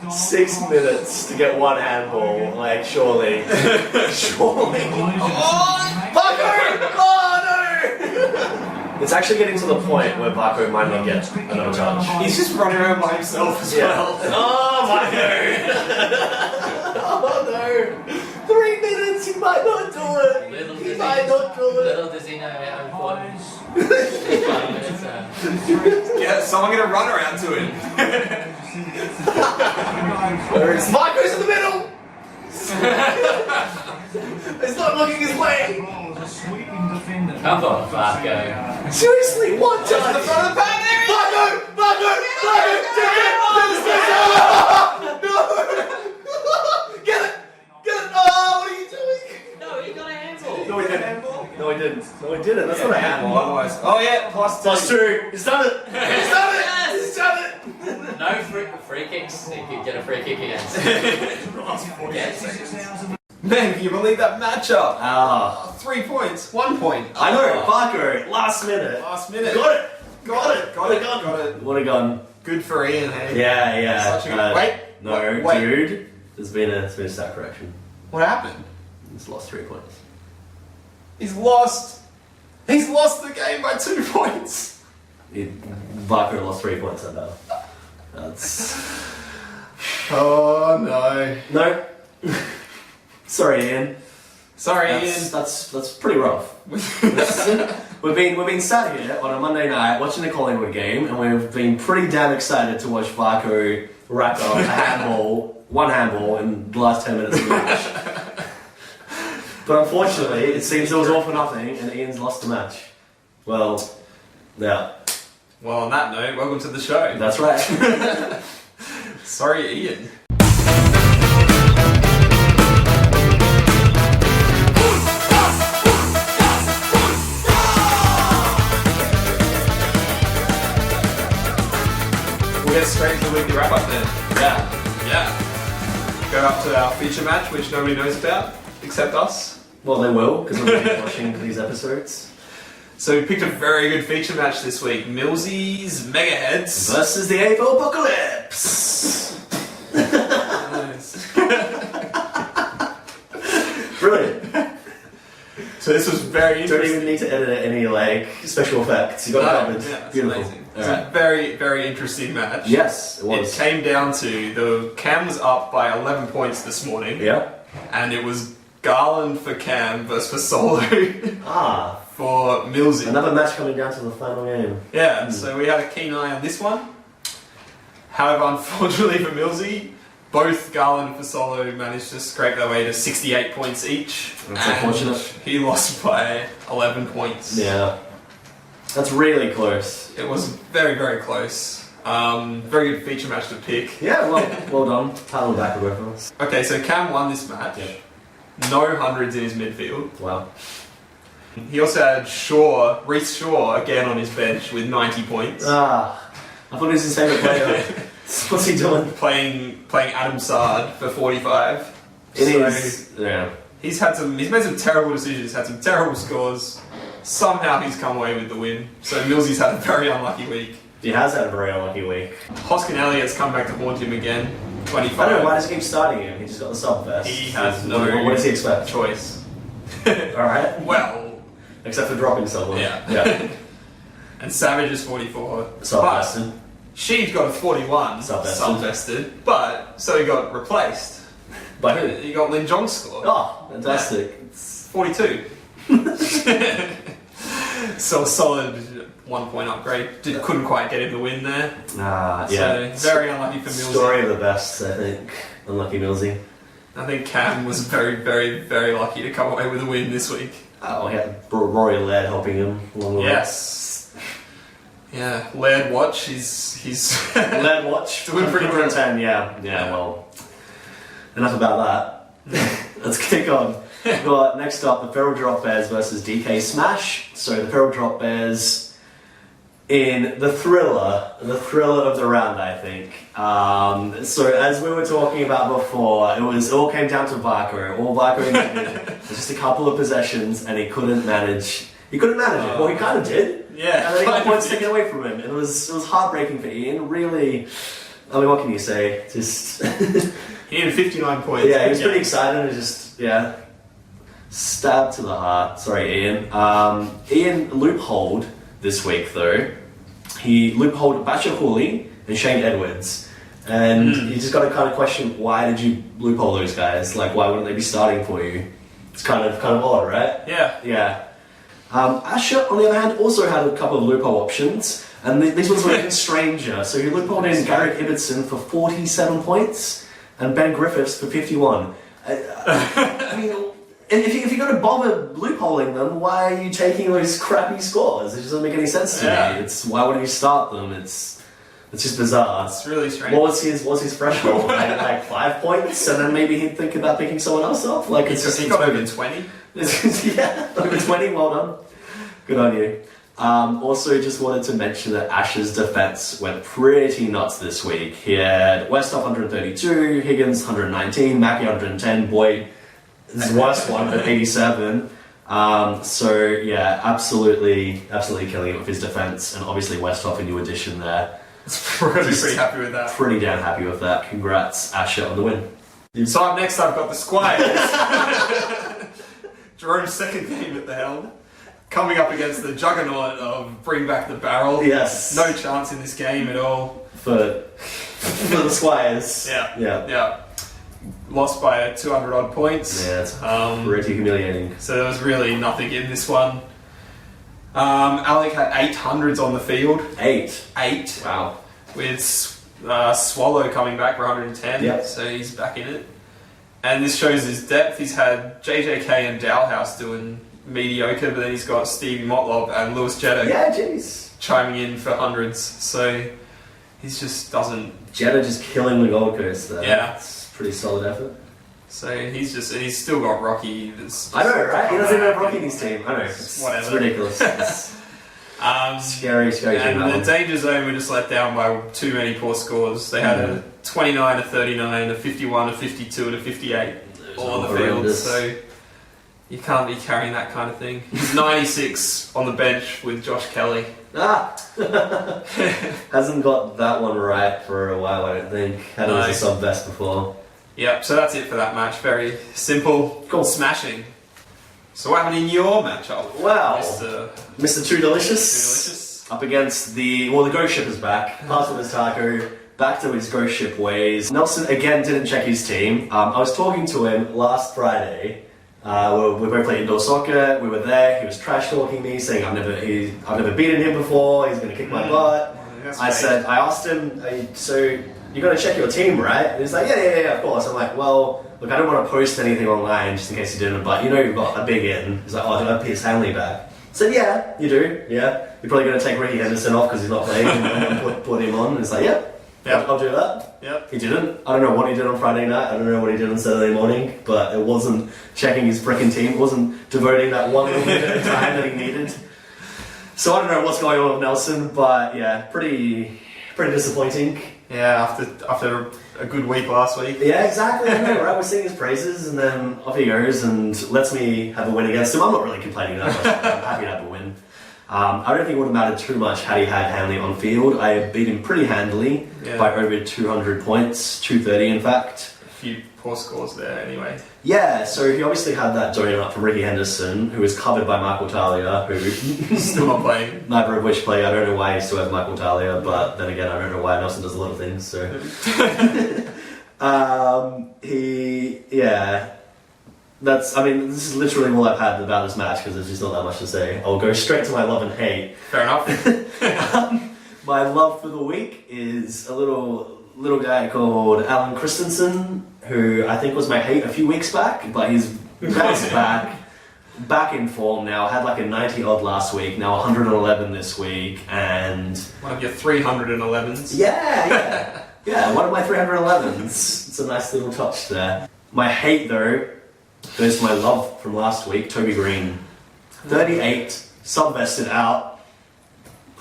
6 minutes to get one handball, like, surely. Surely. Oh, Varco! Oh, no! It's actually getting to the point where Varco might not get another charge. He's just running around by himself as well. Oh, Varco! Oh, no! 3 minutes, he might not do it! He might not do it! Little does he know how important 5 minutes are. Yeah, someone get a run around to him. Where is Varco's in the middle? He's not looking his way. Come on, Varco. Seriously, one To the time. front of the pack, there he is! Varco! No! Get it! Oh, what are you doing? No, he got a handball. No, he didn't. No, he didn't. No, he didn't. That's not a handball. Otherwise, oh yeah, plus 2. He's done it. He's done it. He's done it. No free kicks. He could get a free kick against. Man, can you believe that matchup? Ah. 3 points, 1 point. I know, Varco, last minute. Last minute. Got it. Got it. Got it. What a gun. Good for Ian, hey? Yeah. Such a good... Wait. No, wait. dude. There's been a stat correction. What happened? He's lost 3 points. He's lost the game by 2 points. Varco lost 3 points at that. That's... Oh no. No. Sorry, Ian. Sorry, That's pretty rough. We've been sat here on a Monday night watching the Collingwood game, and we've been pretty damn excited to watch Varco rack up one handball in the last 10 minutes of the match. But unfortunately, it seems it was all for nothing, and Ian's lost the match. Well, yeah. Well, on that note, welcome to the show. That's right. Sorry, Ian. We'll get straight to the weekly wrap up then. Yeah. Go up to our feature match, which nobody knows about, except us. Well, they will, because we've been watching these episodes. So we picked a very good feature match this week. Millsies, Megaheads. Versus the AFL Apocalypse! Nice. Brilliant. So this was very Don't interesting. even need to edit any, like, special effects. You got it covered. Yeah, it's Beautiful. amazing. It's Alright. a very, very interesting match. Yes, it It was. came down to the Cam was up by 11 points this morning. Yeah? And it was Garland for Cam versus for Solo Ah. for Millsy. Another match coming down to the final game. Yeah, so we had a keen eye on this one. However, unfortunately for Millsy, both Garland and Fasolo managed to scrape their way to 68 points each. That's and unfortunate. he lost by 11 points. Yeah. That's really close. It was very, very close. Very good feature match to pick. Yeah, well done. Pat on the back of both of us. Okay, so Cam won this match. Yep. No hundreds in his midfield. Wow. He also had Reece Shaw again on his bench with 90 points. Ah. I thought he was his favourite player. What's he doing? Playing Adam Sard for 45. It So is. Yeah. he's made some terrible decisions, had some terrible scores. Somehow he's come away with the win. So Millsy's had a very unlucky week. He has had a very unlucky week. Hoskin Elliott's come back to haunt him again. 25. I don't know why does he keep starting him. He just got the sub vest. He has no What does he expect? choice. Alright. Well, Except for dropping someone. Yeah. Yeah. and Savage is 44. Sub But vested. She's got a 41. Sub-vested. Sub-vested. But, so he got replaced. By who? He got Lin Jong's score. Oh, fantastic. It's 42. So a solid 1 point upgrade. Couldn't quite get him the win there. yeah. So very unlucky for Millsy. Story of the best, I think. Unlucky Millsy. I think Cam was very, very, very lucky to come away with a win this week. Oh, he had Rory Laird helping him along the way. Yes. Yeah, Laird watch. He's Laird watch. Doing pretty good. 10, yeah. Yeah, well. Enough about that. Let's kick on. We've got next up the Feral Drop Bears versus DK Smash. So the Feral Drop Bears in the thriller of the round, I think. So as we were talking about before, it all came down to Varco. All Varco needed was just a couple of possessions, and he couldn't manage. He couldn't manage it. Well, he kind of did. Yeah. And then he got points taken away from him. And it was heartbreaking for Ian. Really, I mean, what can you say? Just He needed 59 points. yeah, he was pretty excited and just stabbed to the heart. Sorry, Ian. Ian loopholed this week though. He loopholed Basher Cooley and Shane Edwards, and you just got to kind of question, why did you loophole those guys? Like, why wouldn't they be starting for you? It's kind of odd, right? Yeah. Yeah. Asher, on the other hand, also had a couple of loophole options, and these ones were even stranger. So he loopholed in Garrick Ibbotson for 47 points and Ben Griffiths for 51. I mean, if you're going to bother loopholing them, why are you taking those crappy scores? It just doesn't make any sense to me. It's why wouldn't you start them? It's just bizarre. It's really strange. What was his threshold? like 5 points, and then maybe he'd think about picking someone else up. Like He got over 20. Yeah, over 20. Well done. Good on you. Also, just wanted to mention that Ash's defense went pretty nuts this week. He had Westhoff 132, Higgins 119, Mackey 110, Boyd his worst one at 87. So yeah, absolutely killing it with his defense, and obviously Westhoff a new addition there. Pretty happy with that. Pretty damn happy with that. Congrats, Asher, on the win. So up next, I've got the Squires. Jerome's second game at the helm, coming up against the juggernaut of Bring Back the Barrel. Yes. No chance in this game at all. For the Squires. Yeah. Lost by 200 odd points. Yeah, it's pretty humiliating. So there was really nothing in this one. Alec had 800s on the field. 8. Wow. With Swallow coming back for 110. Yep. So he's back in it. And this shows his depth. He's had JJK and Dalhouse doing mediocre, but then he's got Stevie Motlop and Lewis Jetta chiming in for hundreds. So he just doesn't... Jetta just killing the Gold Coast there. Yeah. It's pretty solid effort. So he's still got Rocky. I know, right? He doesn't even have Rocky in his team. I know. Whatever. It's ridiculous. Scary team. And the danger zone were just let down by too many poor scores. They had a 29, a 39, a 51, a 52, and a 58 all on the field. So you can't be carrying that kind of thing. He's 96 on the bench with Josh Kelly. Hasn't got that one right for a while, I don't think. Had him as a sub best before. Yep, so that's it for that match. Very simple, cool, smashing. So what happened in your matchup? Well, Mr. Too Delicious up against the Ghost Ship is back. Passed with his taco, back to his Ghost Ship ways. Nelson again didn't check his team. I was talking to him last Friday. We both played indoor soccer. We were there. He was trash talking me, saying I've never beaten him before. He's going to kick my butt. I asked him, so you got to check your team, right? And he's like, yeah, of course. I'm like, well, look, I don't want to post anything online just in case you didn't, but you know you've got a big in. He's like, oh, do I have Piers Hanley back? I said, yeah, you do, yeah. You're probably going to take Ricky Henderson off because he's not playing and put him on. And he's like, yeah, I'll do that. Yep. He didn't. I don't know what he did on Friday night. I don't know what he did on Saturday morning, but it wasn't checking his frickin' team. It wasn't devoting that one little bit of time that he needed. So I don't know what's going on with Nelson, but yeah, pretty disappointing. Yeah, after a good week last week. Yeah, exactly. I know, right? We're singing his praises, and then off he goes and lets me have a win against him. I'm not really complaining that much. I'm happy to have a win. I don't think it would have mattered too much had he had Hanley on field. I beat him pretty handily by over 200 points, 230 in fact. A few poor scores there anyway. Yeah, so he obviously had that donut from Ricky Henderson, who was covered by Michael Talia, who still not playing. Neither of which play. I don't know why he still has Michael Talia, but then again, I don't know why Nelson does a lot of things. So, this is literally all I've had about this match because there's just not that much to say. I'll go straight to my love and hate. Fair enough. My love for the week is a little guy called Alan Christensen, who I think was my hate a few weeks back, but he's bounced back in form now. Had like a 90 odd last week, now 111 this week, and one of your 311s. Yeah, one of my 311s. It's a nice little touch there. My hate though goes to my love from last week, Toby Green. 38, sub-vested out.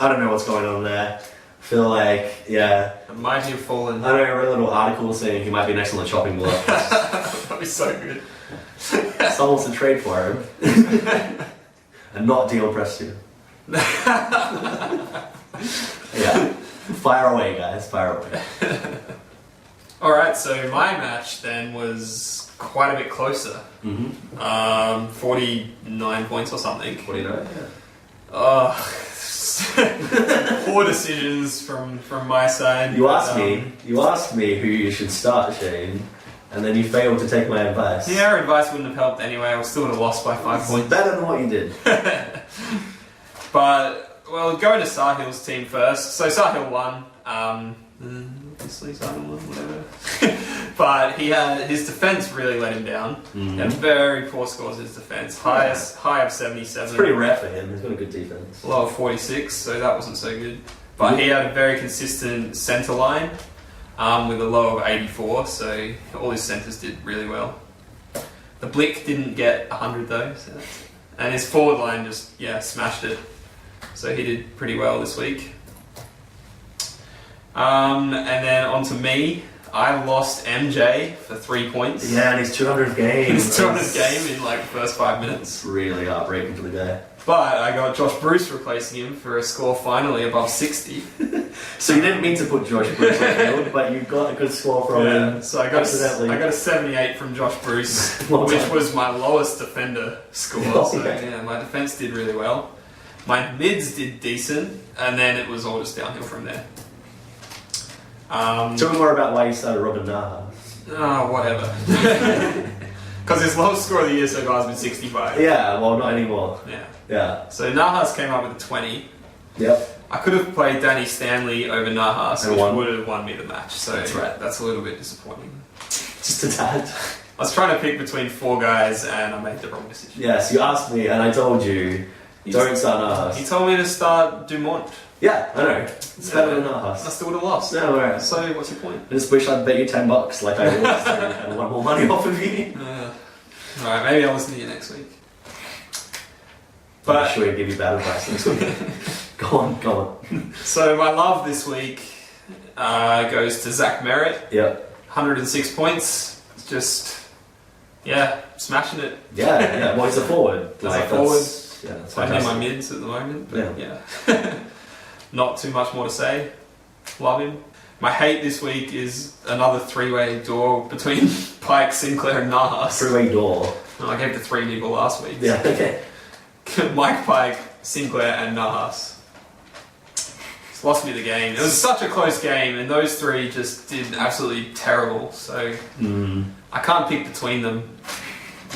I don't know what's going on there. I feel like, it might have fallen. I know, I read a little article saying he might be next on the chopping block. That'd be so good. Someone wants to trade for him. And not Dion Prestia. Yeah. Fire away, guys. Fire away. Alright, so my match then was quite a bit closer. 49 points or something. 49, yeah. Poor decisions from my side. You asked me who you should start, Shane, and then you failed to take my advice. Yeah, our advice wouldn't have helped anyway. I still would have lost by 5 points. Better than what you did. But, well, going to Sahil's team first. So Sahil won. Obviously, Sahil won, whatever. But his defense really let him down. He had very poor scores in his defense. High of 77. It's pretty rare for him. He's got a good defense. Low of 46, so that wasn't so good. But he had a very consistent centre line with a low of 84, so all his centres did really well. The Blick didn't get 100 though, and his forward line just smashed it. So he did pretty well this week. And then on to me. I lost MJ for 3 points. Yeah, and his 200th game. His 200th game in like the first 5 minutes. Really heartbreaking for the guy. But I got Josh Bruce replacing him for a score finally above 60. So you didn't mean to put Josh Bruce on the field, but you got a good score from him. So I got a 78 from Josh Bruce, which was my lowest defender score. So my defence did really well. My mids did decent, and then it was all just downhill from there. Tell me more about why you started Robin Naha. Whatever. Because his lowest score of the year so far has been 65. Yeah, well, not anymore. Yeah. So Nahas came up with a 20. Yep. I could have played Danny Stanley over Nahas, which won. would have won me the match. So that's right. That's a little bit disappointing. Just a tad. I was trying to pick between 4 guys, and I made the wrong decision. Yes, you asked me, and I told you, don't start Nahas. You told me to start Dumont. Yeah, I know. It's better than Nahas. I still would have lost. No, right. So what's your point? I just wish I'd bet you $10 like I always do and won more money off of you. Alright, maybe I'll listen to you next week. But I'm sure he'll give you bad advice next week. Go on. So my love this week goes to Zach Merritt. Yep. 106 points. Just, smashing it. Yeah. Well, he's a forward. He's a forward. Yeah, that's I need my mids at the moment. But not too much more to say. Love him. My hate this week is another 3-way door between Pike, Sinclair and Nahas. 3-way door. I gave the 3 people last week. Yeah, okay. Mike Pike, Sinclair and Nahas. It's lost me the game. It was such a close game, and those 3 just did absolutely terrible. So I can't pick between them.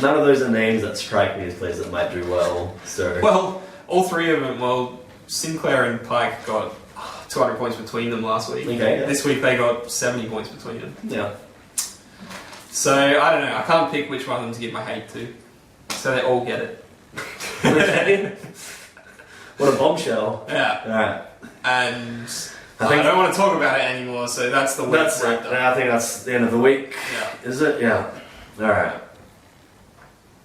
None of those are names that strike me as players that might do well. So all 3 of them. Well, Sinclair and Pike got 200 points between them last week. Okay. Yeah. This week they got 70 points between them. Yeah. So I don't know. I can't pick which one of them to give my hate to. So they all get it. Okay. What a bombshell. Yeah. Alright. And I don't want to talk about it anymore. So that's the week. That's it. I think that's the end of the week. Yeah. Is it? Yeah. Alright.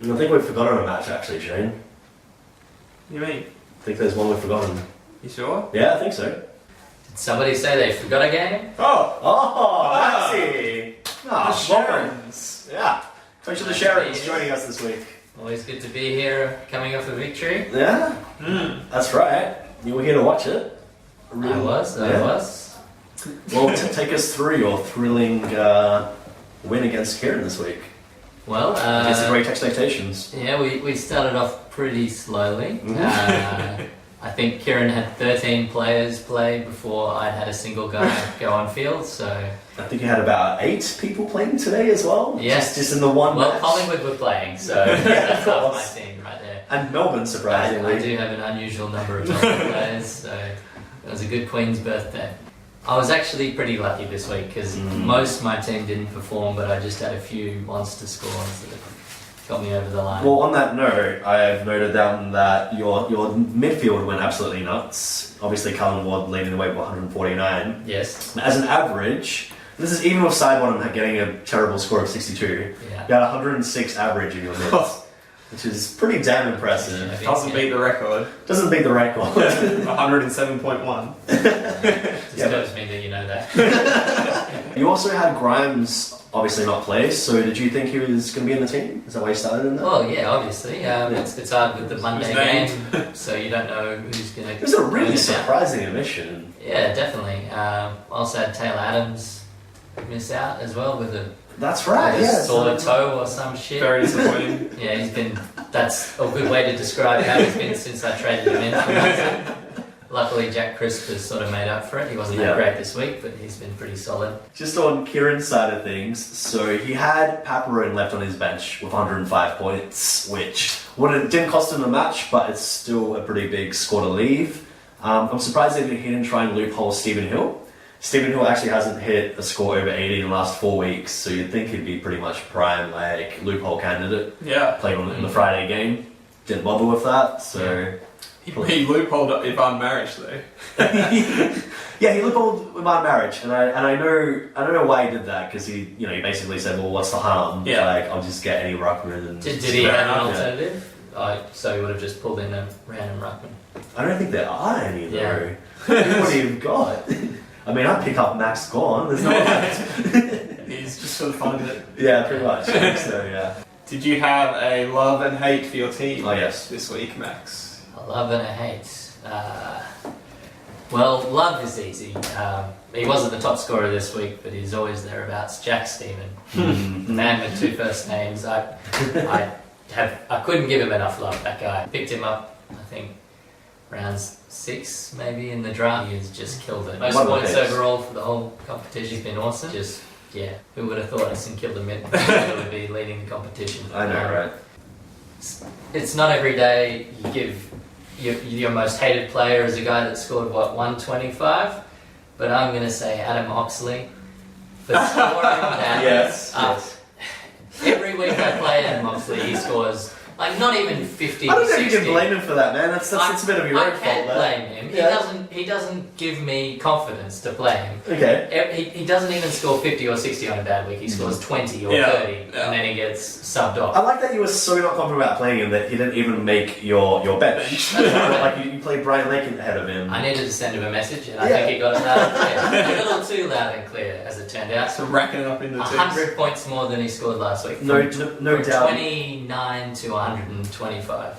I think we've forgotten a match actually, Shane. What do you mean? I think there's one we've forgotten. You sure? Yeah, I think so. Did somebody say they forgot a game? Oh, Maxie! The Sherrins. Yeah. Coach of the Sherrins joining us this week. Always good to be here, coming off a victory. Yeah? That's right. You were here to watch it. I was. Well, take us through your thrilling win against Kieran this week. Well, against the great Texpectations. Yeah, we started off pretty slowly. I think Kieran had 13 players play before I'd had a single guy go on field, so... I think you had about 8 people playing today as well? Yes. Just in the one match? Collingwood were playing, so that's half my team right there. And Melbourne, surprisingly. I do have an unusual number of Melbourne players, so it was a good Queen's birthday. I was actually pretty lucky this week, because most of my team didn't perform, but I just had a few monster scores that got me over the line. Well, on that note, I've noted down that your midfield went absolutely nuts. Obviously, Cullen Ward leading the way with 149. Yes. As an average, this is even with Sidebottom getting a terrible score of 62. Yeah. You had 106 average in your mids, which is pretty damn impressive. Yeah, doesn't beat the record. Doesn't beat the record. 107.1. Just tells me that you know that. You also had Grimes obviously not play, so did you think he was going to be in the team? Is that why you started in that? Well, yeah, obviously. It's hard with the Monday game, so you don't know who's going to... It was a really surprising omission. Yeah, definitely. Also had Taylor Adams miss out as well with a That's right. with a Yeah. sore toe or some shit. Very disappointing. Yeah, that's a good way to describe how he's been since I traded him in from Melbourne. Luckily, Jack Crisp has sort of made up for it. He wasn't that great this week, but he's been pretty solid. Just on Kieran's side of things, so he had Paparone left on his bench with 105 points, which didn't cost him a match, but it's still a pretty big score to leave. I'm surprised he didn't try and loophole Stephen Hill. Stephen Hill actually hasn't hit a score over 80 in the last 4 weeks, so you'd think he'd be pretty much prime loophole candidate. Yeah. Played on in the Friday game, didn't bother with that, so... He loopholed Ivan Maric though. Yeah, he loopholed Ivan Maric, and I don't know why he did that, because he basically said, well, what's the harm? Yeah. Like, I'll just get any ruckman and... Did he have an alternative? So he would have just pulled in a random ruckman. I don't think there are any though. Yeah. What do you got? I mean, I'd pick up Max Gorn. There's no one. He's just for the fun of it. Yeah, pretty much. I think so, yeah. Did you have a love and hate for your team? Oh, yes. This week, Max. A love and a hate. Well, love is easy. He wasn't the top scorer this week, but he's always thereabouts. Jack Stephen, the man with 2 first names. I couldn't give him enough love. That guy picked him up, I think, round 6 maybe in the draft. He has just killed it. Most points overall for the whole competition. He's been awesome. Just who would have thought St Kilda Mint would be leading the competition? I know, right? It's not every day you give your most hated player as a guy that scored 125, but I'm going to say Adam Oxley for scoring that. Yes. Every week I play Adam Oxley, he scores like not even 50. I don't know 60. if you can blame him for that, man. That's a bit of your own fault. I can't there. blame him. Yeah. He doesn't give me confidence to play him. Okay. He doesn't even score 50 or 60 on a bad week. He scores 20 or 30, and then he gets subbed off. I like that you were so not confident about playing him that he didn't even make your bench. Like you played Brian Lake ahead of him. I needed to send him a message, and I think he got it loud and clear. A little too loud and clear, as it turned out. So racking it up in the 100 points more than he scored last week. No doubt. 29 to 125.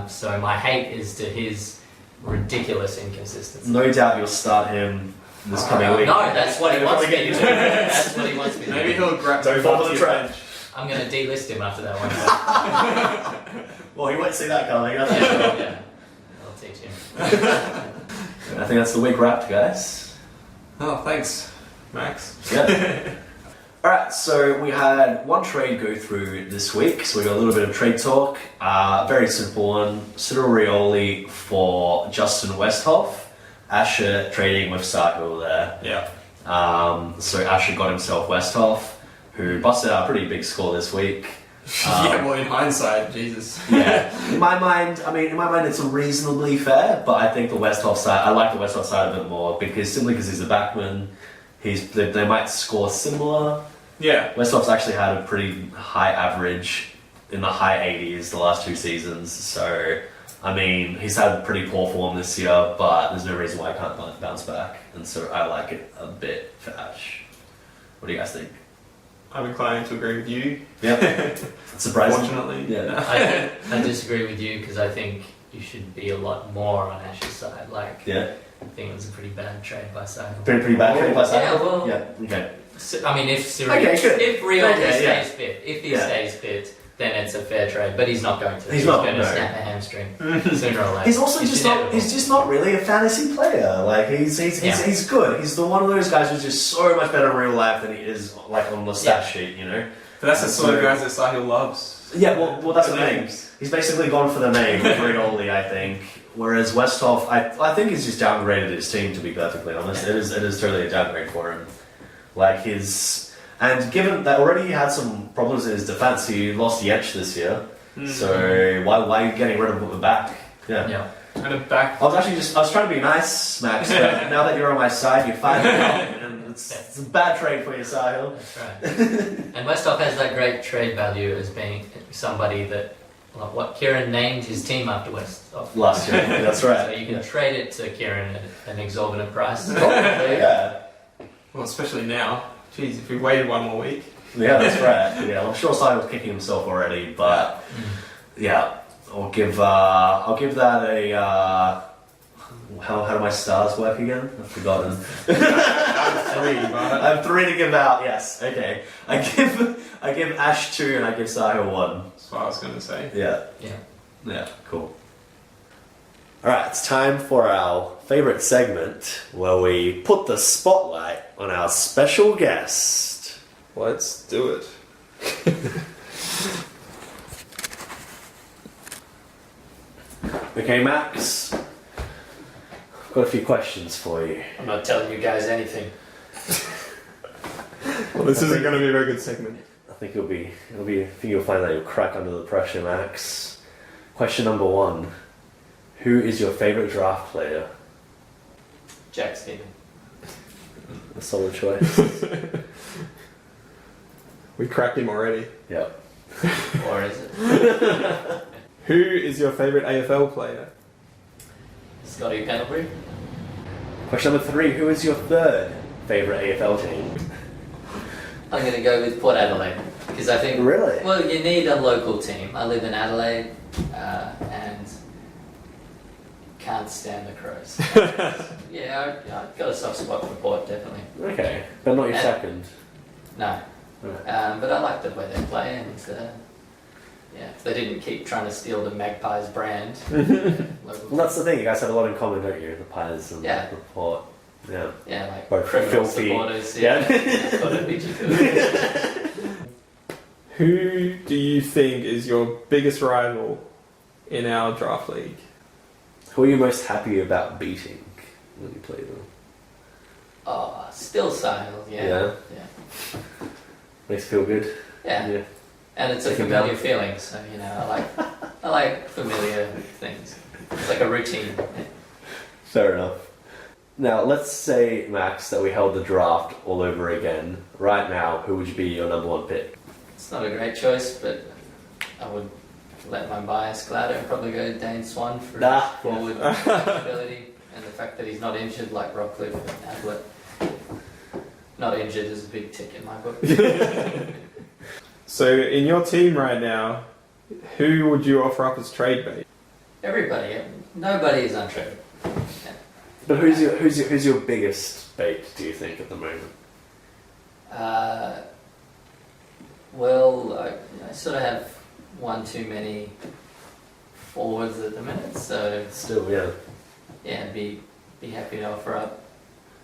So my hate is to his ridiculous inconsistency. No doubt you'll start him this coming week. No, that's what he wants me to do. That's what he wants me to do. Maybe he'll grab Don't fall for the trap. I'm going to delist him after that one. Well, he won't see that coming. That's Yeah, I'll teach him. I think that's the week wrapped, guys. Oh, thanks, Max. Yeah. Alright, so we had one trade go through this week, so we got a little bit of trade talk. Very simple one. Cyril Rioli for Justin Westhoff. Asher trading with Sahil there. Yeah. So Asher got himself Westhoff, who busted out a pretty big score this week. Yeah, well, in hindsight, Jesus. Yeah. In my mind, it's reasonably fair, but I think the Westhoff side, I like the Westhoff side a bit more, because he's a backman. They might score similar. Yeah. Westhoff's actually had a pretty high average in the high 80s the last 2 seasons, so I mean, he's had pretty poor form this year, but there's no reason why he can't bounce back, and so I like it a bit for Ash. What do you guys think? I'm inclined to agree with you. Yep. Surprising. Fortunately. Yeah. I disagree with you, because I think you should be a lot more on Ash's side. Yeah. I think it was a pretty bad trade by Sahil. Pretty bad trade by Sahil? Yeah, well... Yeah, okay. I mean, if Rio stays fit, if he stays fit, then it's a fair trade. But he's not going to. He's going to snap a hamstring sooner or later. He's also he's just not really a fantasy player. Like he's good. He's the one of those guys who's just so much better in real life than he is like on the stat sheet, you know. But that's the sort of guys that Sahil loves. Yeah, well, that's the name. He's basically gone for the name, Rioli, I think. Whereas Westhoff, I think he's just downgraded his team, to be perfectly honest. It is totally a downgrade for him. And given that already he had some problems in his defense, he lost Yench this year. So why are you getting rid of him at the back? Yeah. And a back. I was trying to be nice, Max, but now that you're on my side, you're fired up, and it's a bad trade for you, Sahil. That's right. And Westhoff has that great trade value as being somebody that, like what Kieran named his team after Westhoff. Last year, that's right. So you can trade it to Kieran at an exorbitant price. Yeah. Well, especially now. Jeez, if we waited one more week. Yeah, that's right. Yeah, I'm sure Sahil's kicking himself already, but yeah, I'll give that a How do my stars work again? I've forgotten. Three, but I have 3 to give out. Yes. Okay. I give Ash 2 and I give Saho 1. that's what I was going to say. Yeah. Yeah. Yeah. Cool. All right. It's time for our favorite segment where we put the spotlight on our special guest. Let's do it. Okay, Max. I've got a few questions for you. I'm not telling you guys anything. Well, this isn't going to be a very good segment. I think I think you'll find that you'll crack under the pressure, Max. Question number 1. Who is your favourite draft player? Jack Stephen. A solid choice. We cracked him already. Yep. Or is it? Who is your favourite AFL player? Scotty Pendlebury? Question number 3. Who is your third favourite AFL team? I'm going to go with Port Adelaide. Because I think... Really? Well, you need a local team. I live in Adelaide and can't stand the Crows. Yeah, I've got a soft spot for Port, definitely. Okay, but not your And- second. No. Right. But I like the way they play and yeah, if they didn't keep trying to steal the Magpies brand. Well, that's the thing. You guys have a lot in common, don't you? The Pies and Yeah. the Port. Yeah. Yeah, like Both criminal filthy. supporters. Yeah. That's what it makes you feel. Who do you think is your biggest rival in our draft league? Who are you most happy about beating when you play them? Oh, still Sahil, yeah. Yeah. Makes you feel good. Yeah. And it's a Take 'em familiar down. feeling, so I like familiar things. It's like a routine. Fair enough. Now, let's say, Max, that we held the draft all over again. Right now, who would be your number 1 pick? It's not a great choice, but I would let my bias cloud it and probably go Dane Swan for Nah. his forward ability and the fact that he's not injured like Rockcliffe and Ablett. Not injured is a big tick in my book. So, in your team right now, who would you offer up as trade bait? Everybody, nobody is untradeable. But who's your biggest bait, do you think, at the moment? Well, I sort of have one too many forwards at the minute, so Still, yeah. yeah, be happy to offer up.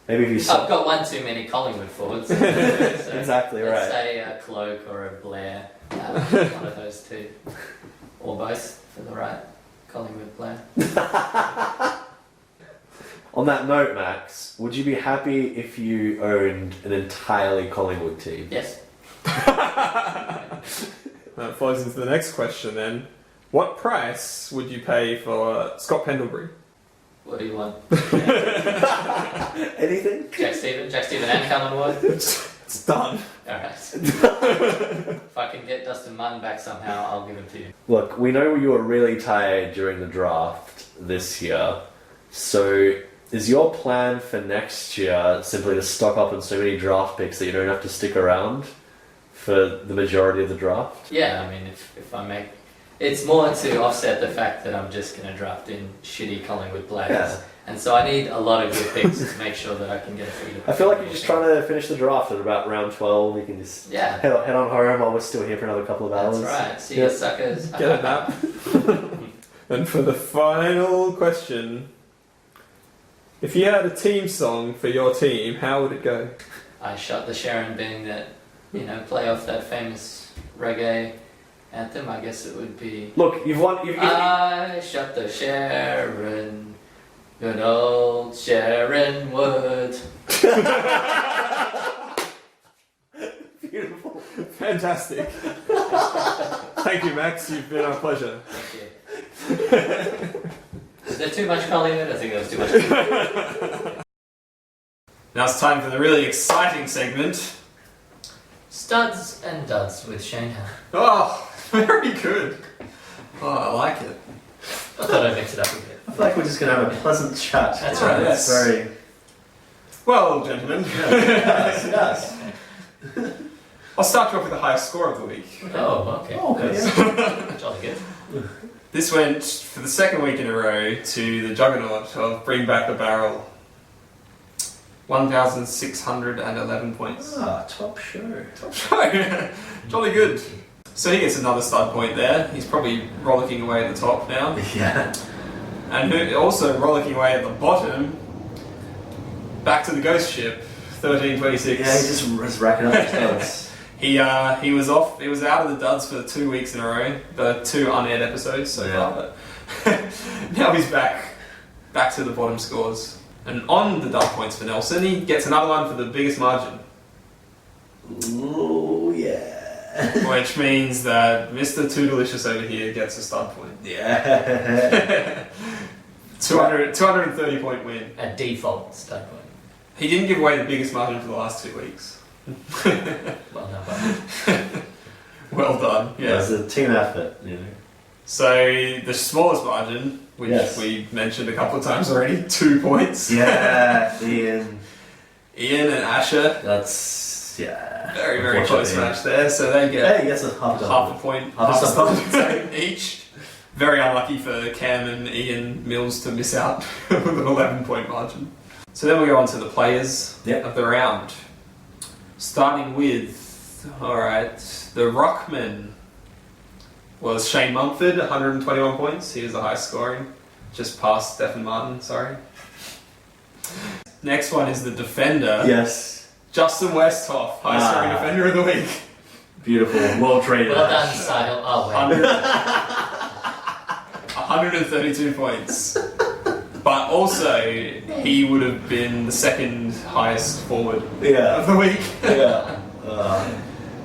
Maybe if you... I've got one too many Collingwood forwards. So Exactly let's right. say a Cloak or a Blair, one of those two, or both for the right Collingwood player. On that note, Max, would you be happy if you owned an entirely Collingwood team? Yes. That flows into the next question then. What price would you pay for Scott Pendlebury? What do you want? Anything? Jack Stephen and Cullen Wood? It's done. Alright. If I can get Dustin Munn back somehow, I'll give him to you. Look, we know you were really tired during the draft this year, so is your plan for next year simply to stock up on so many draft picks that you don't have to stick around for the majority of the draft? Yeah, I mean, if I make... It's more to offset the fact that I'm just going to draft in shitty Collingwood players. Yeah. And so I need a lot of good picks to make sure that I can get a few. I feel like you're just trying to finish the draft at about round 12. You can just Yeah, head on home while we're still here for another couple of hours. that's right. See Yeah. you suckers. Get a nap. And for the final question, if you had a team song for your team, how would it go? I shot the Sherrin being that, play off that famous reggae anthem. I guess it would be... Look, you've won. I shot the Sherrin, good old Sherrin wood. Beautiful. Fantastic. Thank you, Max. You've been our pleasure. Thank you. Is there too much Collingwood? I think there was too much. Now it's time for the really exciting segment. Studs and duds with Shane Howe. Oh, very good. Oh, I like it. I thought I'd mix it up a bit. I feel like we're just going to have a pleasant chat. That's Yeah, right. It's very... Well, gentlemen, Yes. I'll start you off with the highest score of the week. Oh, okay. Oh, okay. Jolly good. This went for the second week in a row to the juggernaut of Bring Back the Barrel. 1,611 points. Ah, top show. Top show. Jolly good. So he gets another stud point there. He's probably rollicking away at the top now. Yeah. And also rollicking away at the bottom, back to the ghost ship, 1326. Yeah, he just was racking up his studs. He was off. He was out of the duds for 2 weeks in a row, the 2 unaired episodes so far. But now he's back to the bottom scores. And on the dud points for Nelson, he gets another one for the biggest margin. Ooh, yeah. Which means that Mr. Too Delicious over here gets a stud point. Yeah. 230 point win. A default stud point. He didn't give away the biggest margin for the last 2 weeks. Well, no, but Well done. Yeah, Yeah. it's a team effort, you know. So the smallest margin, which we mentioned a couple of times already, 2 points. Yeah, Ian. Ian and Asher. That's, yeah. Very, very close match there. So they get Hey, yes, half half a point Half a point. each. Very unlucky for Cam and Ian Mills to miss out with an 11-point margin. So then we go on to the players of the round. Starting with, alright, the Rockman was Shane Mumford, 121 points. He was the highest scoring. Just past Stephen Martin, sorry. Next one is the defender. Yes. Justin Westhoff, highest scoring defender of the week. Beautiful. Well traded. well done, Sahil. Oh, wow. 132 points. But also, he would have been the second highest forward of the week. Yeah.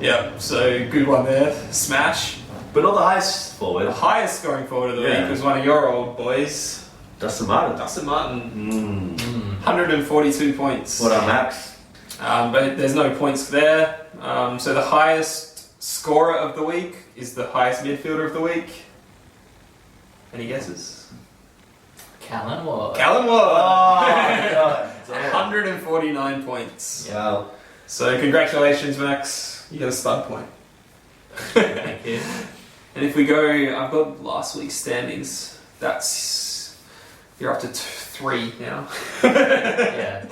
Yep, so good one there. Smash. But not the highest forward. The highest scoring forward of the week was one of your old boys, Dustin Martin. Dustin Martin. 142 points. What up, Max? But there's no points there. So the highest scorer of the week is the highest midfielder of the week. Any guesses? Callan Ward. Callan Ward! Oh, God. 149 points. Wow. So congratulations, Max. You get a stud point. Thank you. And if we go, I've got last week's standings. You're up to 3 now. Yeah.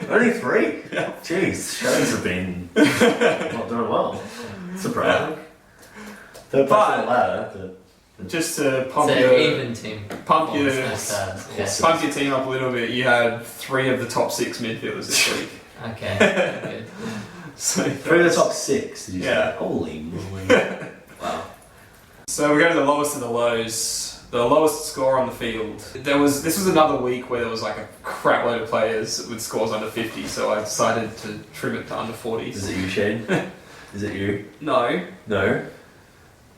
Only 3? Yeah. Jeez, Sherrins have been not doing well. Surprising. Third place on the ladder. Just to pump It's your an even team. pump your Yes. pump your team up a little bit, you had 3 of the top 6 midfielders this week. Okay. Good. So 3 of the top 6, did you Yeah. say? Holy moly. Wow. So we go to the lowest of the lows. The lowest score on the field. This was another week where there was like a crap load of players with scores under 50, so I decided to trim it to under 40. Is it you, Shane? Is it you? No. No?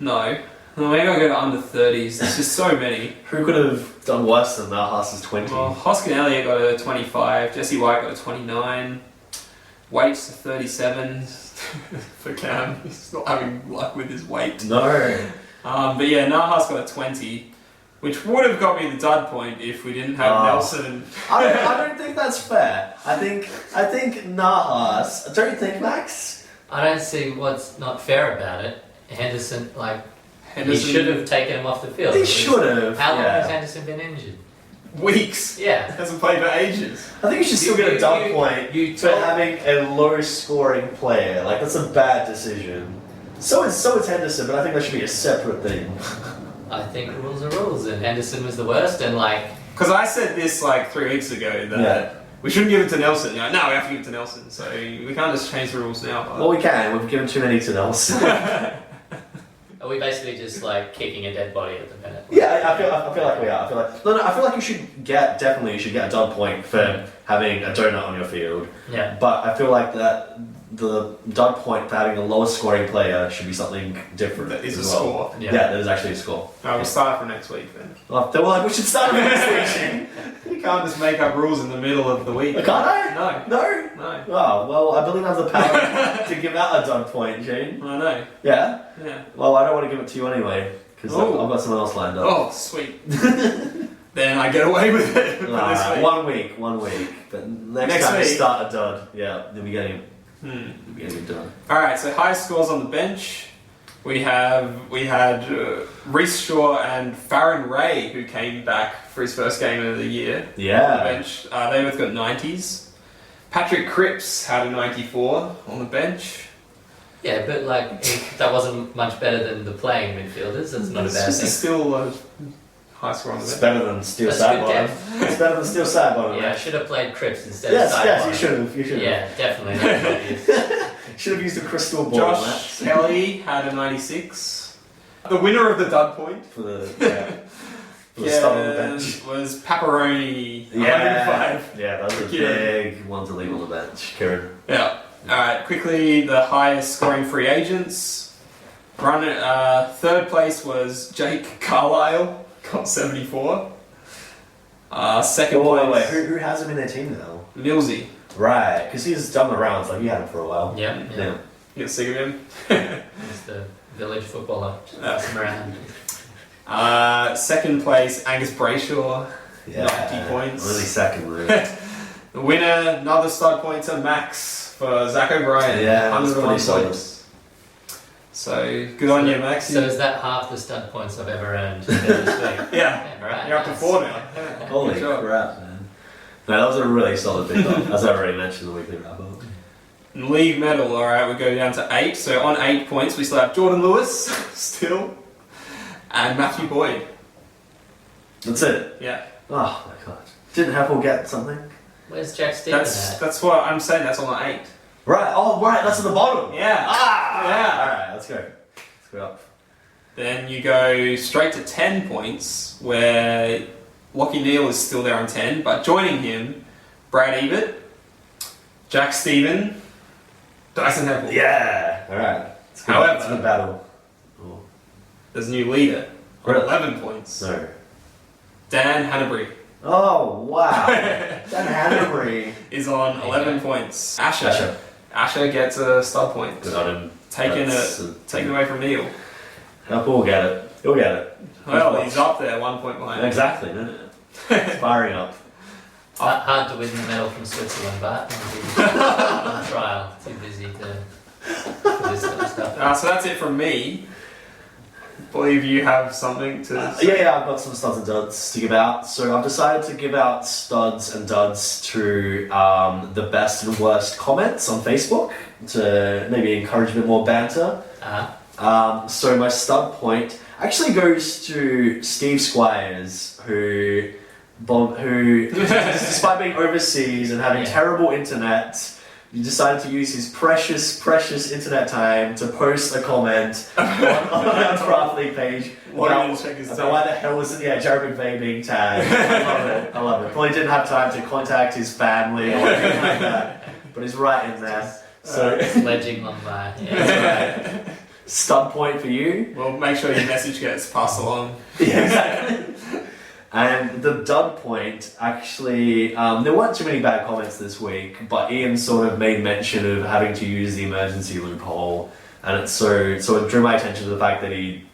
No. Well, maybe I'll go to under 30s. There's just so many. Who could have done worse than that? Haas's 20. Well, Hoskin Elliott got a 25, Jesse White got a 29, Waite's a 37 for Cam. He's not having luck with his weight. No. But yeah, Nahas got a 20, which would have got me the dud point if we didn't have Nelson. I don't think that's fair. I think Nahas. Don't you think, Max? I don't see what's not fair about it. Henderson, he should have taken him off the field. He should have. How long has Henderson been injured? Weeks. Yeah. Hasn't played for ages. I think you should still get a dud point for having a low-scoring player. Like, that's a bad decision. So is Henderson, but I think that should be a separate thing. I think rules are rules, and Henderson was the worst, and Because I said this 3 weeks ago that we shouldn't give it to Nelson. You're like, no, we have to give it to Nelson. So we can't just change the rules now. Well, we can. We've given too many to Nelson. are we basically just kicking a dead body at the minute? Yeah, I feel like we are. I feel like you should get a dud point for having a donut on your field. Yeah. But I feel like that the dud point for having a lowest scoring player should be something different. That is a as well. score. Yeah, that is actually a score. We'll start for next week then. Well, they were like, we should start with next week, Shane. You can't just make up rules in the middle of the week. Can't I? No. No? No. Oh, well, I believe I have the power to give out a dud point, Shane. I know. Yeah? Yeah. Well, I don't want to give it to you anyway, because I've got someone else lined up. Oh, sweet. Then I get away with it for this week. 1 week. But next time week. we start a dud. Yeah, then we get him. We'll get him done. Alright, so highest scores on the bench. We had Reece Shaw and Farron Ray, who came back for his first game of the year. On the Yeah. bench. They both got 90s. Patrick Cripps had a 94 on the bench. Yeah, but like that wasn't much better than the playing midfielders. That's not a bad It's thing. still a high score on the It's bench. better than Steel That's Sad good Bottom. depth. It's better than Steel Sad Bottom. Yeah, I should have played Cripps instead Yes, of yes, Sidebottom. you should have. You should have. Yeah, definitely. That's obvious. Should have used a crystal ball. Josh Kelly had a 96. The winner of the dud point for the for the start of the bench. was Pepperoni, Yeah, 105. yeah, that was a Kieran. big one to leave on the bench, Kieran. Yeah. Alright, quickly, the highest scoring free agents. Third place was Jake Carlisle, got 74. Second Wait, place, who has him in their team now? Millsy. Right, because he's done the rounds, like you had him for a while. Yeah, yeah. Yeah. You get sick of him? He's the village footballer. Yeah. Just around. Second place, Angus Brayshaw, Yeah. 90 points. Only second, really. The winner, another stud pointer, Max, for Zach O'Brien. Yeah, that's 101 pretty solid. points. So, good on you, Max. So is that half the stud points I've ever earned this week? Yeah, Yeah, right. you're up to Nice. 4 now. Holy Good job. crap, man. No, that was a really solid big one, as I already mentioned in the weekly wrap up. League medal, alright, we go down to 8. So on 8 points, we still have Jordan Lewis, still, and Matthew Boyd. That's it. Yeah. Oh my god. Didn't Heppel get something? Where's Jack Stevens at? That's what I'm saying, that's on the 8. Right, oh right, that's at the bottom. Yeah. Yeah. Alright, let's go. Let's go up. Then you go straight to 10 points, where Lockie Neal is still there on 10, but joining him, Brad Ebert, Jack Stephen, Dyson Heppel. Yeah. Alright. However- it's a good battle. Oh. There's a new leader on Really? 11 points. No. Dan Hanbury Oh wow. Dan Hanbury. is on 11 points. Asher. Asher gets a stud point. Good on him. Taken away from Neil. Heppel will get it. He'll get it. Well, he's up there, 1 point behind. Exactly, isn't it? It's firing up. Hard to win the medal from Switzerland, but on trial. Too busy for this sort of stuff. So that's it from me. Believe you have something to say. Yeah, I've got some studs and duds to give out. So I've decided to give out studs and duds to the best and worst comments on Facebook to maybe encourage a bit more banter. So my stud point actually goes to Steve Squires, who despite being overseas and having terrible internet, he decided to use his precious internet time to post a comment on our Draft League page. Why about- didn't check his about tag? why the hell was Jeremy McVeigh being tagged? I love it. Probably didn't have time to contact his family or anything like that, but he's right in there. So Sledging on my. Yeah. stud point for you. Well, make sure your message gets passed along. Yeah, exactly. And the dud point, actually, there weren't too many bad comments this week, but Ian sort of made mention of having to use the emergency loophole, and it drew my attention to the fact that he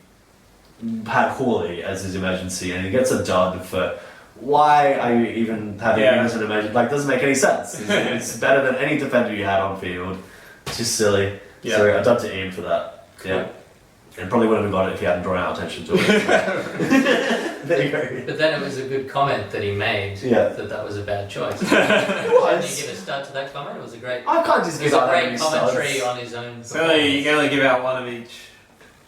had Hawley as his emergency, and he gets a dud for why are you even having him as an emergency? Like, doesn't make any sense. It's better than any defender you had on field. It's just silly. Yeah. So a dud to Ian for that. Yeah. And probably wouldn't have got it if he hadn't drawn out attention to it. There you go. But then it was a good comment that he made. Yeah. That was a bad choice. It Can was. you give a stud to that comment? It was a great. I can't just It was give a out great any commentary studs. on his own. So you can only give out one of each.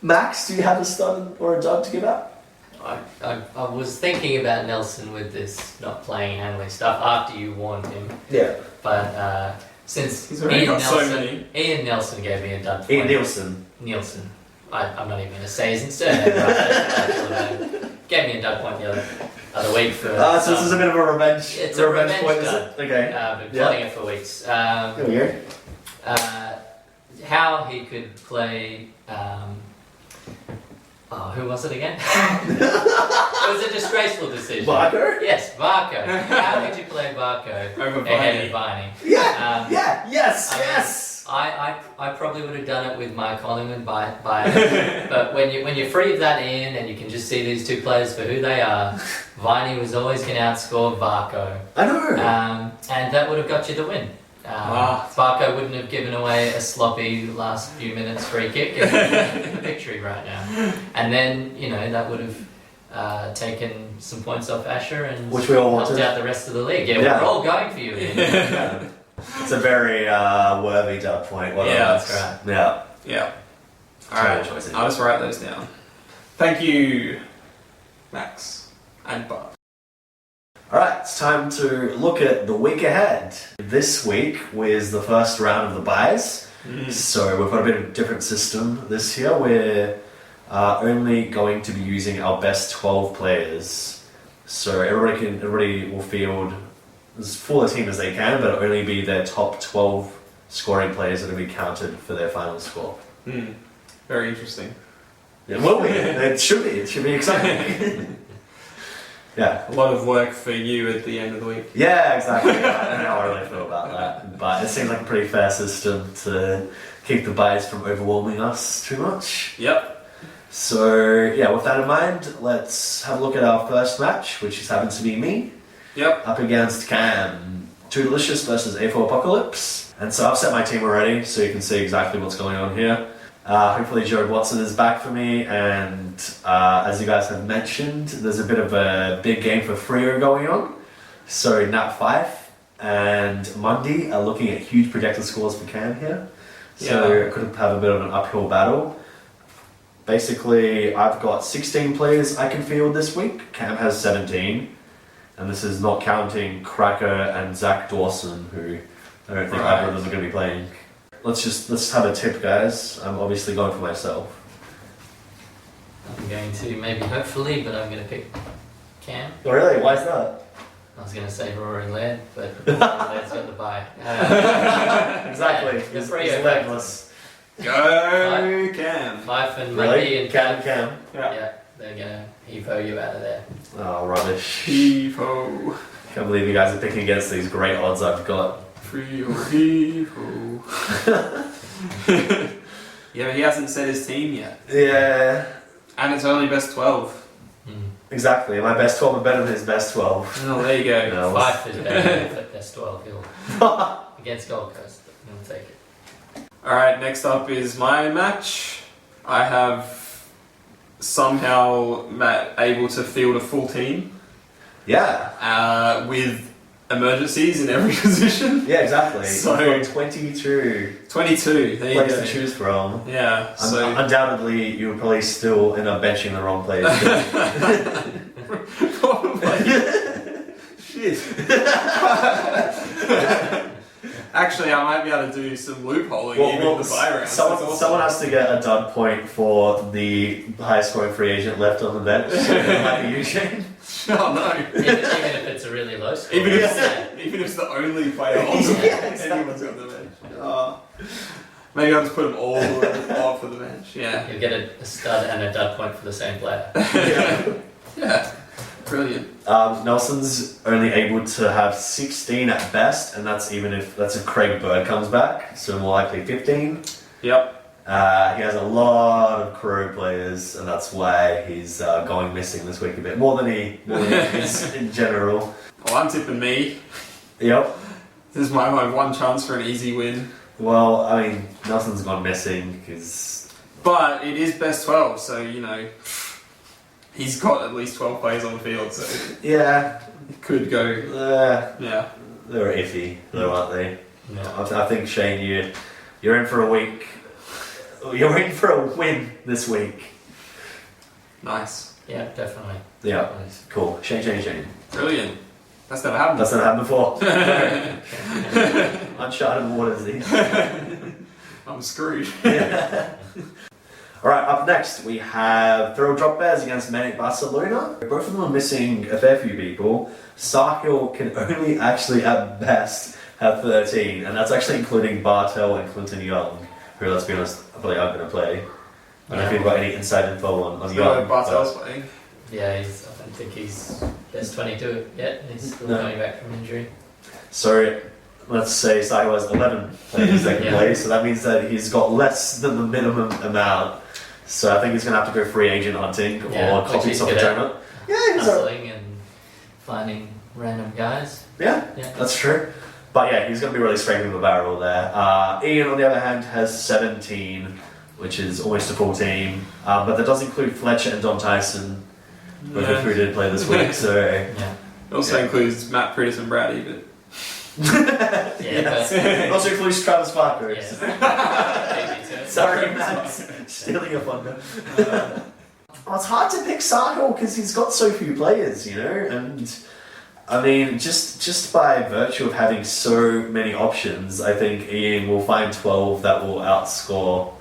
Max, do you have a stud or a dud to give out? I was thinking about Nelson with this not playing Hanley stuff after you warned him, Yeah. but since He's already got so many. Ian Nelson gave me a dud. Ian point. Nielsen. I'm not even going to say his surname. Right? Gave me a dud point the other week for. So this is a bit of a revenge. It's a revenge point, is dud. it? Okay. Been plotting it for weeks. There we go. How he could play. Who was it again? It was a disgraceful decision. Varco? Yes, Varco. How could you play Varco Over ahead Viney. of Viney? Yeah. Yes. I mean, Yes. I probably would have done it with my Collingwood by but when you free that in and you can just see these two players for who they are, Viney was always going to outscore Varco. I know. And that would have got you the win. Varco wouldn't have given away a sloppy last few minutes free kick and victory right now. And then, that would have taken some points off Asher and which we all helped wanted out the rest of the league. Yeah, Yeah. we're all going for you. Yeah. It's a very worthy dub point. Well, Yeah, that's right. Yeah. Yeah. Try Alright, to choice it. I'll just write those down. Thank you, Max and Bart. Alright, it's time to look at the week ahead. This week was the first round of the buys. So we've got a bit of a different system this year. We're only going to be using our best 12 players. So everybody will field as full a team as they can, but it'll only be their top 12 scoring players that will be counted for their final score. Very interesting. It will be. It should be. It should be exciting. Yeah. A lot of work for you at the end of the week. Yeah, exactly. I don't know how I really feel about that, but it seems like a pretty fair system to keep the buys from overwhelming us too much. Yep. So yeah, with that in mind, let's have a look at our first match, which just happens to be me. Yep. Up against Cam. Too Delicious versus AFL Apocalypse. And so I've set my team already, so you can see exactly what's going on here. Hopefully Jared Watson is back for me, and as you guys have mentioned, there's a bit of a big game for Freo going on. So Nat Fife and Mundy are looking at huge projected scores for Cam here. So Yeah. it could have a bit of an uphill battle. Basically, I've got 16 players I can field this week. Cam has 17. And this is not counting Cracker and Zach Dawson, who I don't think either of them are going to be playing. Let's have a tip, guys. I'm obviously going for myself. I'm going to maybe hopefully, but I'm going to pick Cam. Oh, really? Why is that? I was going to say Rory Laird, but Rory Laird's got the bye. Exactly. Yeah, He's Freo legless. Go Cam. Fife and Really? Mundy and Cam. Yeah, they're going to heave you out of there. Oh, rubbish. Heave-ho. Can't believe you guys are picking against these great odds I've got. Freo, heave-ho. Yeah, but he hasn't set his team yet. Yeah, And it's only best 12. exactly. My best 12 are better than his best 12. Oh, there you go. No, Fife is better than best 12. He'll against Gold Coast. He'll take it. Alright, next up is my match. I have somehow able to field a full team Yeah. with emergencies in every position. Yeah, exactly. So- You've got 22 22, there you players go. to choose from. Yeah, so... Undoubtedly, you would probably still end up benching the wrong players. Shit. Actually, I might be able to do some loopholing even in the buy rounds. Someone has to get a dud point for the highest scoring free agent left on the bench. So it might be you, Shane. Oh no. Even if it's a really low score. Even if it's the only player on the bench. Yeah, exactly. Anyone's on the bench. Maybe I'll just put them all off for the bench. Yeah. You'll get a stud and a dud point for the same player. Yeah. Brilliant. Nelson's only able to have 16 at best, and that's if Craig Bird comes back, so more likely 15. Yep. He has a lot of Crew players, and that's why he's going missing this week a bit more than he is in general. Well, I'm tipping me. Yep. This is my one chance for an easy win. Well, I mean, Nelson's gone missing because. But it is best 12, so he's got at least 12 players on the field, so Yeah. it could go. Yeah. They're iffy, though, aren't they? No. I think Shane, you're in for a week. You're in for a win this week. Nice. Yeah, definitely. Yeah, cool. Shane. Brilliant. That's never happened. That's never happened before. Uncharted waters these. I'm screwed. Yeah. Alright, up next we have Feral Drop Bears against Man Eat Barcelona. Both of them are missing a fair few people. Sahil can only actually at best have 13, and that's actually including Bartel and Clinton Young, who, let's be honest, I believe I'm going to play. I don't know if you've got any inside info on Young. Bartel's playing. Yeah, I don't think he's best 22 yet. He's still No. coming back from injury. So let's say Sahil has 11 players that can Yeah. play, so that means that he's got less than the minimum amount. So I think he's going to have to go free agent hunting Yeah, or which copy he's some good at. tournament. Yeah, he's Hustling and finding random guys. Yeah, Yeah. that's true. But yeah, he's going to be really scraping the barrel there. Ian, on the other hand, has 17, which is almost a full team. But that does include Fletcher and Don Tyson, both of who didn't play this week. So Yeah. It also includes Matt Prittis and Brady, but Yeah, It also includes Travis Varcoes. but Sorry, Matt. Stealing your thunder. Well, it's hard to pick Sahil because he's got so few players, you know, and I mean, just by virtue of having so many options, I think Ian will find 12 that will outscore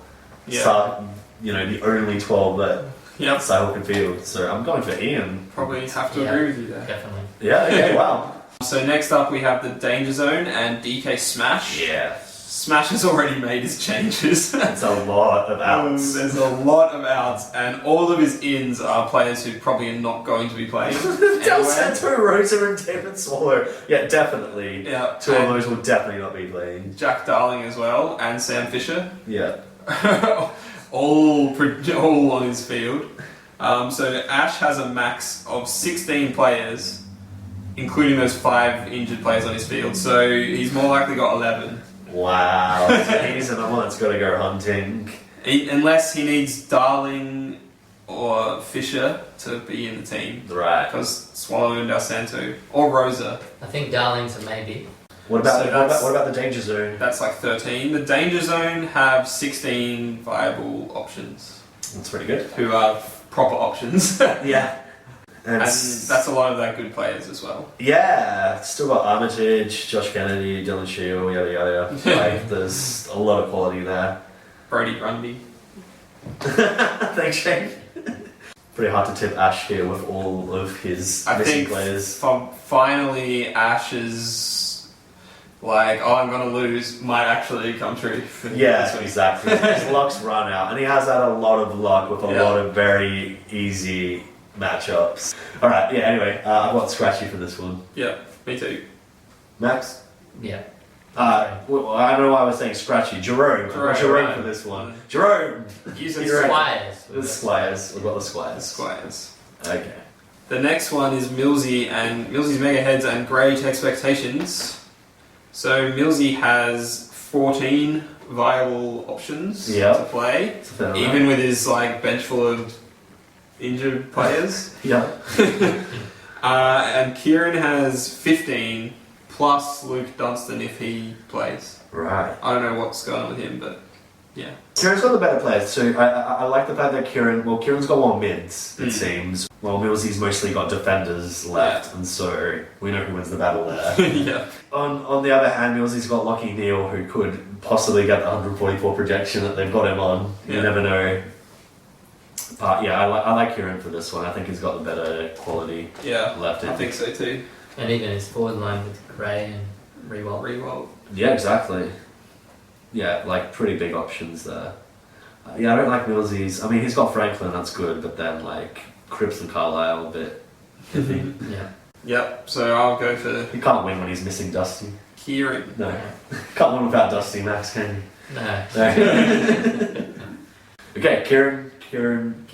the only 12 that Sahil can field. So I'm going for Ian. probably have to agree with you there. definitely. Yeah, okay, wow. So next up we have the Danger Zone and DK Smash. Yeah. Smash has already made his changes. It's a lot of outs. There's a lot of outs, and all of his ins are players who probably are not going to be playing. Del Santo, Rosa, and David Swallow. Yeah, definitely. Yeah, Two of those will definitely not be playing. Jack Darling as well, and Sam Fisher. Yeah. all on his field. So Ash has a max of 16 players, including those 5 injured players on his field. So he's more likely got 11. Wow. So he's another one that's got to go hunting. Unless he needs Darling or Fisher to be in the team. Right. Because Swallow and Del Santo, or Rosa. I think Darling's a maybe. What about, So what about the Danger Zone? That's like 13. The Danger Zone have 16 viable options, That's pretty good. who are proper options. Yeah. And that's a lot of their good players as well. Yeah, still got Armitage, Josh Kennedy, Dylan Shield, yada yada. Like, there's a lot of quality there. Brody Grundy. Thanks, Shane. Pretty hard to tip Ash here with all of his missing players. Finally Ash's I'm gonna lose might actually come true. For Yeah, this week. exactly. His luck's run out, and he has had a lot of luck with a lot of very easy matchups. Alright, yeah, anyway, I've got Scratchy for this one. Yeah, me too. Max? Yeah. Well, I don't know why I was saying Scratchy. Jerome right. for this one. Jerome! Use You're it. right. Squires. The Squires. We've got the Squires. Squires. Okay. The next one is Millsy and Millsy's Megaheads and Grey Texpectations. So Millsy has 14 viable options to play, even with his bench full of injured players. Yeah. And Kieran has 15 plus Luke Dunstan if he plays. Right. I don't know what's going on with him, but yeah. Kieran's got the better players, so I like the fact that Kieran's got more mids, it seems. Well, Millsy's mostly got defenders left, and so we know who wins the battle there. Yeah. On the other hand, Millsy's got Lockie Neal, who could possibly get the 144 projection that they've got him on. You never know. But yeah, I like Kieran for this one. I think he's got the better quality left in. I think so too. And even his forward line with Gray and Rewalt. Yeah, exactly. Yeah, pretty big options there. I don't like Millsy's. I mean, he's got Franklin, that's good, but then Cripps and Carlisle a bit iffy. Yeah. Yep, so I'll go for You can't win when he's missing Dusty. Kieran. No. Can't win without Dusty, Max, can you? No. No. Okay, Kieran. Kieran.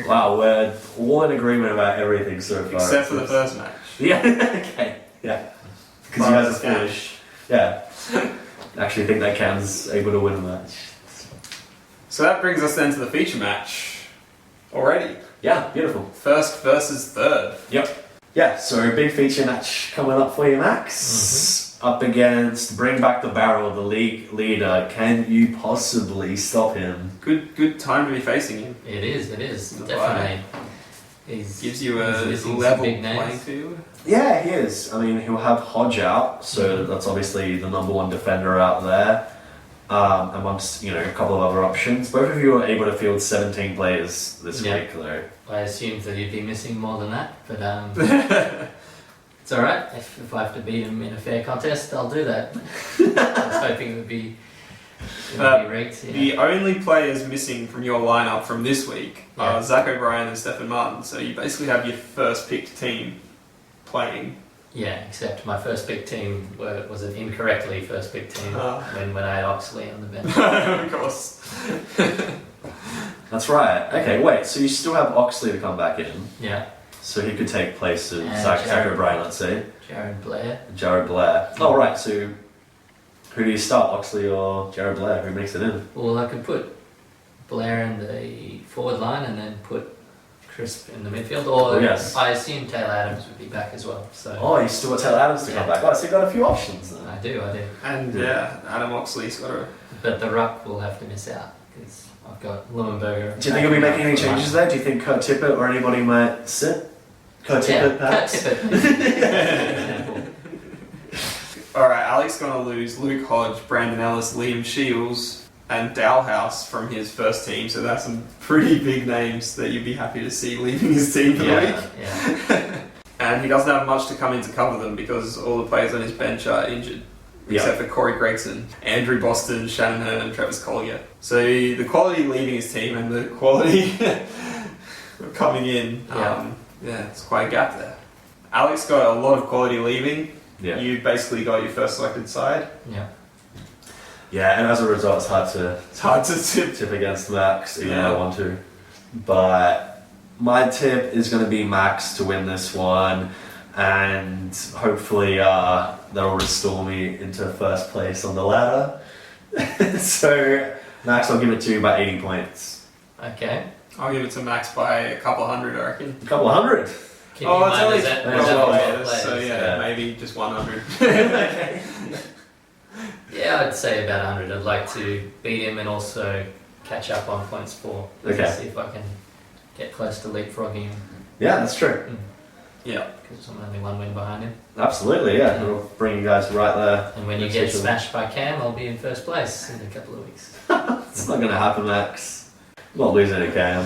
Wow, we're all in agreement about everything so far. Except for the first match. Yeah, okay. Yeah. Because you guys are foolish. Yeah. I actually think that Cam's able to win a match. So that brings us then to the feature match already. Yeah, beautiful. First versus third. Yep. Yeah, so big feature match coming up for you, Max. Up against Bring Back the Barrel, the league leader. Can you possibly stop him? Good time to be facing him. It is, definitely. Gives you a losing level some big names. playing field. Yeah, he is. I mean, he'll have Hodge out, so that's obviously the number one defender out there. Amongst, a couple of other options. Both of you are able to field 17 players this week, though. I assumed that you'd be missing more than that, but it's alright. If I have to beat him in a fair contest, I'll do that. I was hoping it would be rigged. Yeah. The only players missing from your lineup from this week are Zach O'Brien and Stephen Martin, so you basically have your first picked team playing. Yeah, except my first pick team was an incorrectly first pick team when I had Oxley on the bench. Of course. That's right. Okay, wait, so you still have Oxley to come back in. Yeah. So he could take place of And Zach Jared. O'Brien, let's say. Jared Blair. Jared Blair. Oh, right, so who do you start, Oxley or Jared Blair? Who makes it in? Well, I could put Blair in the forward line and then put Crisp in the midfield. Or Oh, yes. I assume Taylor Adams would be back as well. So Oh, you still got Taylor Adams to come Yeah. back. Oh, so you've got a few options then. I do. And yeah, Adam Oxley's got a. But the ruck will have to miss out because I've got Lumenberger. Do you think he'll be making any changes there? Do you think Kurt Tippett or anybody might sit? Kurt Tippett, perhaps? Kurt Tippett. Alright, Alex gonna lose Luke Hodge, Brandon Ellis, Liam Shields, and Dalhouse from his first team, so that's some pretty big names that you'd be happy to see leaving his team for the week. Yeah. And he doesn't have much to come in to cover them because all the players on his bench are injured. Except for Corey Gregson, Andrew Boston, Shannon Hearn, and Travis Collier. So the quality leaving his team and the quality coming in, it's quite a gap there. Alex got a lot of quality leaving. Yeah. You basically got your first selected side. Yeah. Yeah, and as a result, it's hard to tip. tip against Max, even Yeah. though I want to. But my tip is going to be Max to win this one, and hopefully that'll restore me into first place on the ladder. So Max, I'll give it to you by 80 points. Okay. I'll give it to Max by a couple hundred, I reckon. A couple hundred. Keep in mind, is that 12 players, players? so Yeah. maybe just 100. Okay. Yeah, I'd say about 100. I'd like to beat him and also catch up on points for. Okay. See if I can get close to leapfrogging him. Yeah, that's true. Yeah. Because I'm only one win behind him. Absolutely, yeah. We'll bring you guys right there. And when you get smashed by Cam, I'll be in first place in a couple of weeks. It's not going to happen, Max. I'm not losing a Cam.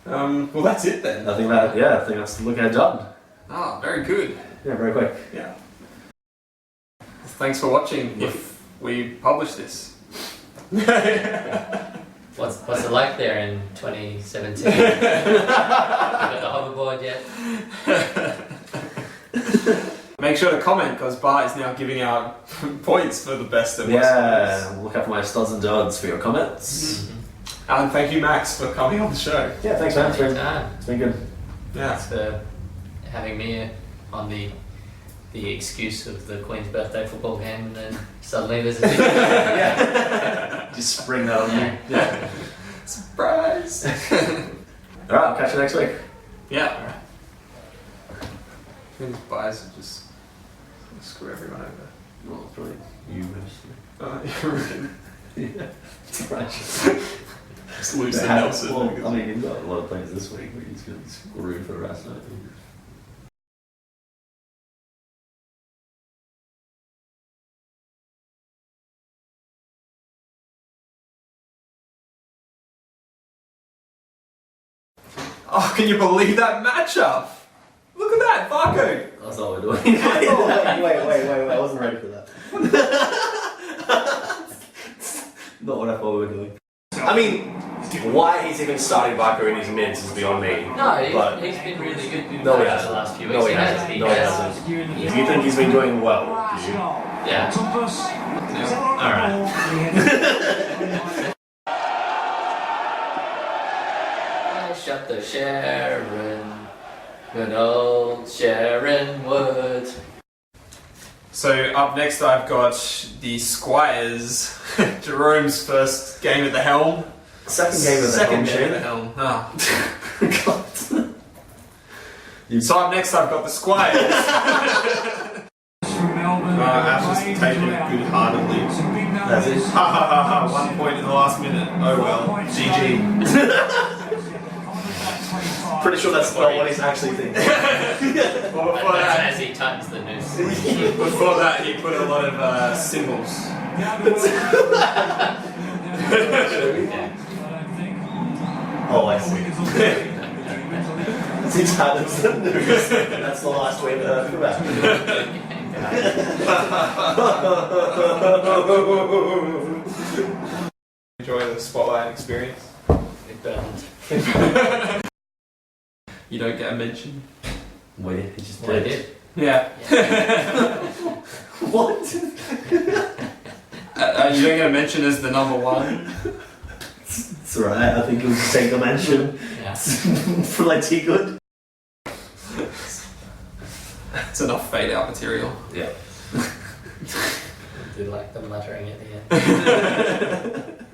Well, that's it then. I think that's the look at done. Ah, very good. Yeah, very quick. Yeah. Thanks for watching. If we publish this. What's it like there in 2017? You got the hoverboard yet? Make sure to comment because Bart is now giving out points for the best and worst. Yeah, look out for my studs and duds for your comments. And thank you, Max, for coming on the show. Yeah, thanks, man. Anytime. It's been good. Yeah. Thanks for having me on the excuse of the Queen's birthday football game, and then suddenly there's a big Just spring that on you. Yeah. Surprise! Alright, I'll catch you next week. Yeah. Alright. These buys are just screw everyone over. Well, it's probably you mostly. Yeah. It's right. Just lose the Nelson. Well, I mean, you've got a lot of players this week, but he's going to screw for the rest of it. Oh, can you believe that matchup? Look at that, Varco! That's all we're doing. wait, I wasn't ready for that. Not what I thought we were doing. I mean, why he's even starting Varco in his mids is beyond me. No, But- he's been really good No, he the hasn't. last few weeks. No, he hasn't. No, he hasn't. Do you think he's been doing well? Do you? Yeah. Alright. Shut the Sherrin. Good old Sherrin Wood. So up next I've got the Squires. Jerome's first game at the helm. Second game of the Second home game at the chain. helm. Ah. God. So up next I've got the Squires. Ash has taken it good-heartedly. That's it. Ha ha ha ha, 1 point in the last minute. Oh well. GG. Pretty sure that's not what he's actually thinking. Well, before That's that, as he tightens the noose. before that he put a lot of symbols. Oh, I see. Six times the news. That's the last way to heard from that. Enjoy the spotlight experience. It burned. You don't get a mention. Wait, he just Well, I did. did. Yeah. What? You don't get a mention as the number one. It's alright, I think he'll just take the mention Yeah. for like tea good. It's enough fade out material. Yeah. I did like the muttering at the end.